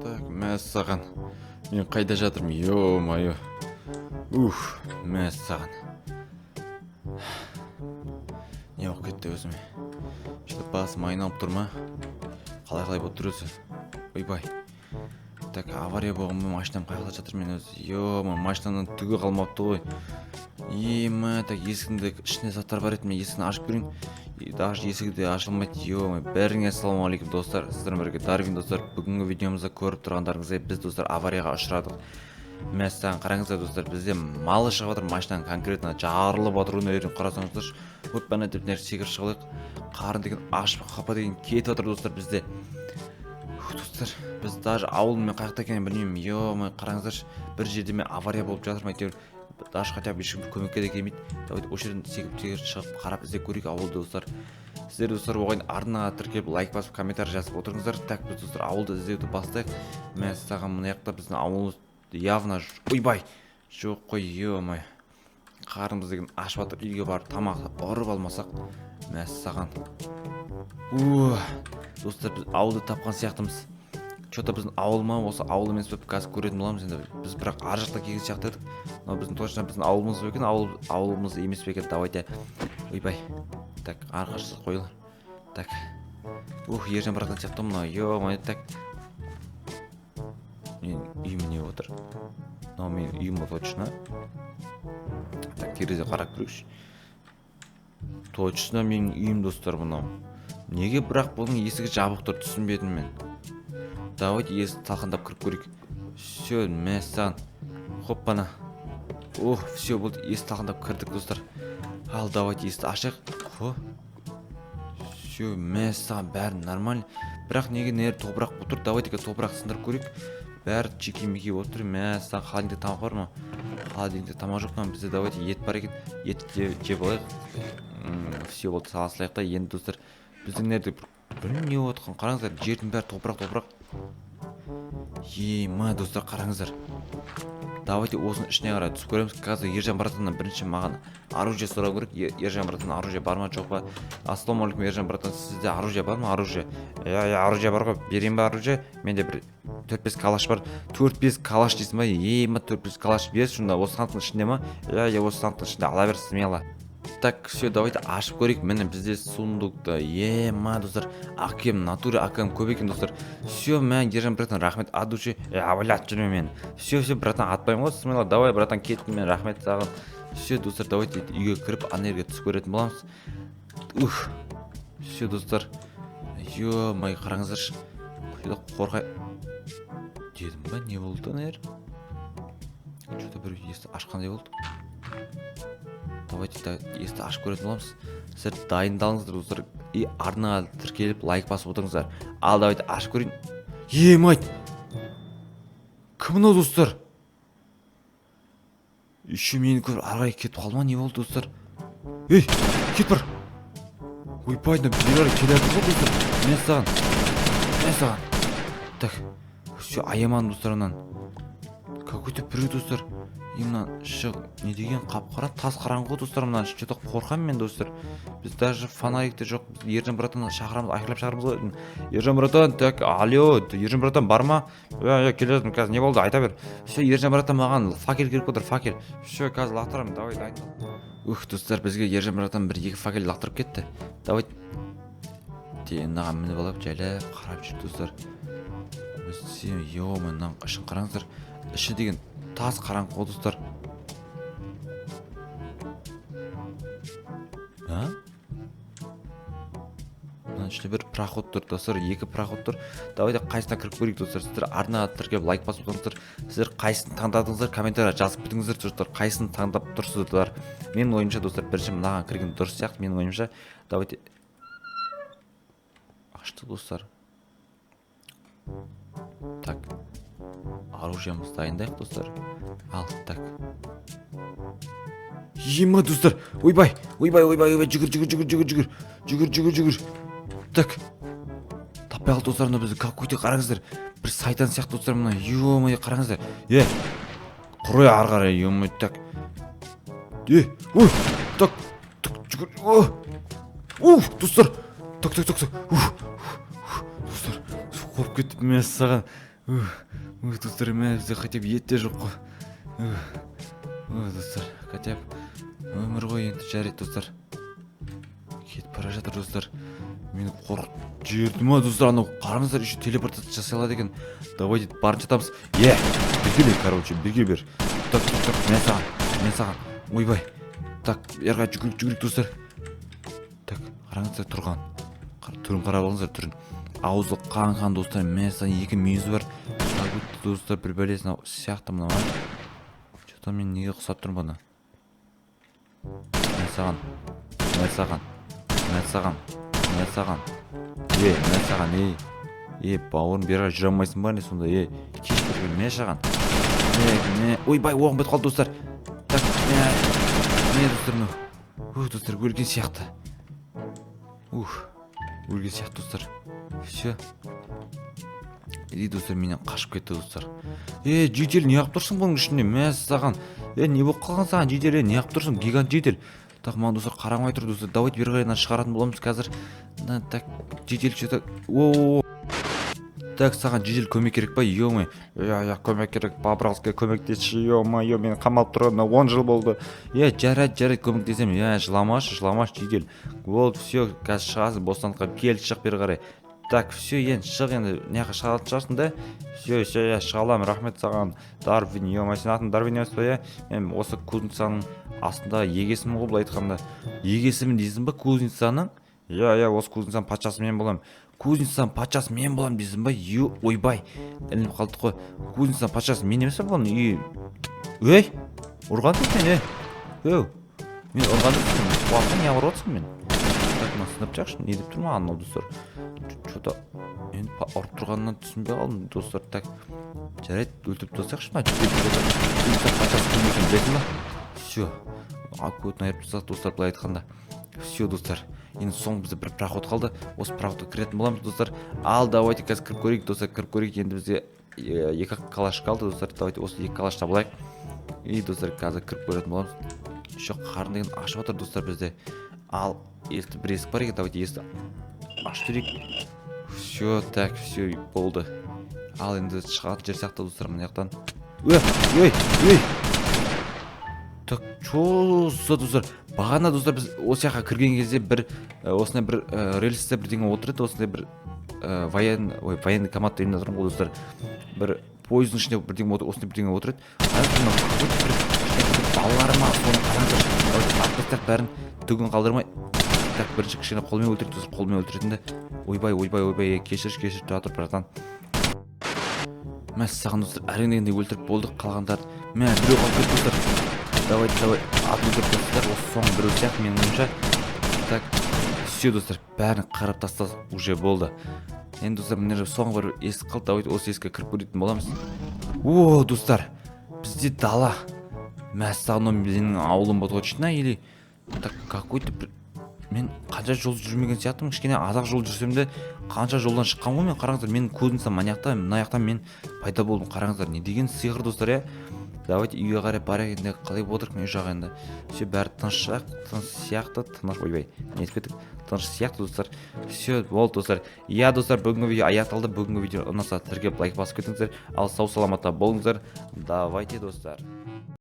Так, мәссаған. Мен қайда жатырмын? Ё-моё. Мәссаған. Не болып кетті өзіме? Что-то басым айналып тұр ма? Қалай болып тұр өзі? Ойбай. Так, авария болған ба, машинам қайда жатыр мен өзі? Ё-моё, машинамнан түгі қалмапты ғой. Так, есігінде ішінде заттар бар еді, мен есігін ашып көрейін. Даже есігі де ашылмайды. Ё-моё, бәріңе ассалаумағалейкум достар. Сіздермен бірге Дарвин достар. Бүгінгі видеомызда көріп тұрғандарыңыздай біз достар аварияға ұшырадық. Мәссаған, қараңыздар достар, бізде малы шығып жатыр, машинаның конкретно жарылып жатырын өрін қарасаңыздар. Өтпәне деп нәрсе секіріп шығып, қарын деген ашып қапа деген кетіп жатыр достар бізде. Достар, біз даже ауылмен қаяқта екенін білмеймін. Ё-моё, қараңыздар, бір жерде мен авария болып жатыр ма әйтеуір. Даже хотя бы ешкім көмекке де келмейді. Давайте осы жерден секіріп шығып қарап іздеп көрейік ауылды достар. Сіздер достар оған арнаға тіркеліп лайк басып комментарий жазып отырыңыздар. Так, біз достар ауылды іздеуді бастайық. Мәссаған, мына жақта біздің ауылымыз явно ойбай жоқ қой. Ё-моё, қарнымыз деген ашып жатыр. Үйге барып тамақты ұрып алмасақ. Мәссаған. Достар, біз ауылды тапқан сияқтымыз. Что-то біздің ауыл ма, осы ауыл емес пе, қазір көретін боламыз енді. Біз бірақ ар жақта келген сияқты едік. Но біздің точно біздің ауылымыз ба екен, ауылымыз емес пе екен. Давайте. Ойбай. Так, арқашысы қойылар. Так. Ержан баратын сияқты мына. Ё-моё, так. Мен үйім не отыр? Но мен үйім точно. Так, терезе қарап көрейікші. Точно мен үйім достар мынау. Неге бірақ бұның есігі жабық тұр, түсінбедім мен. Давайте есікті талқандап кіріп көрейік. Все, мәссаған. Хоппана. Все болды, есікті талқандап кірдік достар. Ал давайте есікті ашық. Все, мәссаған, бәрі нормально. Бірақ неге нері топырақ бұтыр? Давайте топырақ сындырып көрейік. Бәрі чеки-меки отыр. Мәссаған, холодильникте тамақ бар ма? Холодильникте тамақ жоқ па? Бізде давайте ет бар екен. Ет жеп алайық. Все болды, сала салайық та. Енді достар, біздің нерде білмеймін не отқан. Қараңыздар, жердің бәрі топырақ. Достар, қараңыздар. Давайте осының ішіне қарай түсіп көреміз. Қазір Ержан братаннан бірінші маған оружие сұрау керек. Ержан братан оружие бар ма, жоқ па? Ассалаумағалейкум, Ержан братан, сізде оружие бар ма? Оружие оружие бар ғой. Берейін ба оружие? Менде бір 4-5 калаш бар. 4-5 калаш дейсің ба? 4-5 калаш берші, сонда осы санттың ішінде ма? Осы санттың ішінде ала бер, смело. Так, все, давайте ашып көрейік. Міне бізде сундукта. Достар, акем, натуре акем көп екен достар. Все, мен Ержан братан, рахмет, адучи. Авалят жүрме мен. Все, братан, атпаймын ғой, смело. Давай, братан, кеттім мен, рахмет саған. Все, достар, давайте үйге кіріп, анерге түсіп көретін боламыз. Все, достар. Ё-моё, қараңыздаршы. Қорқай. Дедім ба, не болды, анер? Что-то бір есті ашқандай болды. Давайте есті ашып көретін боламыз. Сіздер дайындалыңыздар достар. И арнаға тіркеліп лайк басып отырыңыздар. Ал давайте ашып көрейін. Кім мынау достар? Еще мені көріп арғай кетіп қалма, не болды достар? Кет бар. Ойбайдан бері келеді ғой достар. Мен саған. Так, все, аяман достарынан. Какой-то біреу достар. Именно шық, не деген қап-қара тас қараңғы достар, мынан что-то қорқам мен достар. Біз даже фонарикте жоқ. Ержан братан шақырамыз, айқайлап шақырамыз ғой. Ержан братан, так, алло, Ержан братан бар ма? Келе жатырмын, қазір не болды, айта бер. Все, Ержан братан маған факел керек отыр, факел. Все, қазір лақтырамын, давай, дайындал. Достар, бізге Ержан братан бір-екі факел лақтырып кетті. Давай. Наған мініп алып, жайлап қарап жүр достар. Мынаған ішін қараңыздар. Іші деген тас қараңғы ғой достар. Мына ішінде бір проход тұр достар, 2 проход тұр. Давайте қайсына кіріп көрейік достар. Сіздер арнаға тіркеліп лайк басып отырыңыздар. Сіздер қайсысын таңдадыңыздар, комментария жазып кетіңіздер достар. Қайсысын таңдап тұрсыздар? Менің ойымша достар, бірінші мынаған кірген дұрыс сияқты, менің ойымша. Давайте ашты достар. Так. Оружиеміз дайындайық достар. Ал, так. Достар. Ойбай, жүгір. Так. Таппай қалды достар, бізді какой-то қараңыздар. Бір сайтан сияқты достар мына. Ё-моё, қараңыздар. Құрой ары қарай, ё-моё, так. Так, жүгір. Достар. Так. Достар, қорып кеттім мен саған. Достар, бізде хотя бы ет те жоқ қой. Достар, хотя бы өмір ғой енді, жарайды достар. Кетіп бара жатыр достар. Мені қорқытып жіберді ма достар? Анау қараңыздар, еще телепортация жасай алады екен. Давайте барынша атамыз. Бергеле, короче, берге бер. Так, мен саған. Ойбай. Так, барға жүгірік достар. Так, қараңыздар, тұрған. Түрін қарап алыңыздар, түрін. Аузы қан достар. Мен саған 2 мүйізі бар. Достар, бір бәлесін сияқты мына ма. Что-то мен неге құсап тұрмын бұны? Мен саған. Бауырым, бері жүре алмайсың ба не сонда? Кеш берген, мен саған. Ойбай, оғым бет қалды достар. Так, достар, достар, өлген сияқты. Өлген сияқты достар. Все. Достар, менен қашып кетті достар. Жедел, не қылып тұрсың бұның ішінде? Мен саған. Не болып қалған саған жедел? Не қылып тұрсың? Гигант жедел. Так, маған достар қарамай тұр достар. Давайте бері қарайынан шығаратын боламыз қазір. Так, жедел что-то. Так, саған жедел көмек керек па? Ё-мо. Көмек керек. Папралсқа көмектесші. Ё-мо, мен қамалып тұрғанына 10 жыл болды. Жарайды, көмектесем. Жыламашы жедел. Болды, все, қазір шығасың бостандыққа. Кел, шық бері қарай. Так, все, енді шық, енді неға шығалатын шығарсың да? Все, шығалам, рахмет саған. Дарвин, сен атын Дарвин емес па? Мен осы кузницаның астында егесімін ғой, былай айтқанда. Егесімін дейсің ба кузницаның? Осы кузницаның патшасы мен болам. Кузницаның патшасы мен болам дейсің ба? Ойбай, ілініп қалдық қой. Кузницаның патшасы мен емес па болам? Ұрған дейсің мен, мен ұрған дейсің, қуаққа не ұрып отырсың мен? Так, мен сынып жақшын, не деп тұрма анау достар? Что-то мен ұрып тұрғанынан түсінбей қалдым достар. Так, жарайды, өлтіріп тастайықшы ма? Кузницаның патшасы кім екенін білесің ба? Все, көтін айырып тастадық достар, былай айтқанда. Все достар, енді соң бізде бір проход қалды. Осы проходқа кіретін боламыз достар. Ал давайте қазір кіріп көрейік достар, енді бізде 2 калаш қалды достар. Давайте осы 2 калаш табылайық. Достар, қазір кіріп көретін боламыз. Еще қарын деген ашып отыр достар бізде. Ал есікті бір есік бар екен, давайте есікті ашып берейік. Все, так, все болды. Ал енді шығатын жер сияқты достар, мына жақтан. Так, чо достар, бағана достар біз осы жаққа кірген кезде осындай бір рельсте бірдеңе отырды, осындай бір военный команда үйінде тұрмын ғой достар. Бір поездың ішінде осындай бірдеңе отырды. Балаларыма соны қараңдар, атпастар бәрін түгін қалдырмай. Так, бірінші кішкене қолмен өлтірді достар, қолмен өлтіретінді. Ойбай, кешір, жатыр братан. Мәс саған достар, әрең дегенде өлтіріп болдық, қалғандар. Біреу қалып кетті достар. Давай, атын өлтіріп достар, осы соң біреу сияқты менің ойымша. Так, все достар, бәрін қарап тастады, уже болды. Енді достар, міне соңғы бір есік қалды, давайте осы есікке кіріп көретін боламыз. Достар, бізде дала. Мәс саған менің ауылым ба точно, или так какой-то бір... Мен қанша жол жүрмеген сияқтымын, кішкене азақ жол жүрсем де қанша жолдан шыққан ғой мен. Қараңыздар, менің көзімсам мына жақтан мен пайда болдым. Қараңыздар, не деген сиқыр достар, Давайте үйге қарай барайық, енді қалай отырық мен үй жағы енді. Все, бәрі тыныш сияқты, тыныш сияқты достар. Все, болды достар. Достар, бүгінгі видео аяқталды. Бүгінгі видео ұнаса тіркеп лайк басып кетіңіздер. Ал сау саламатта болыңыздар. Давайте достар.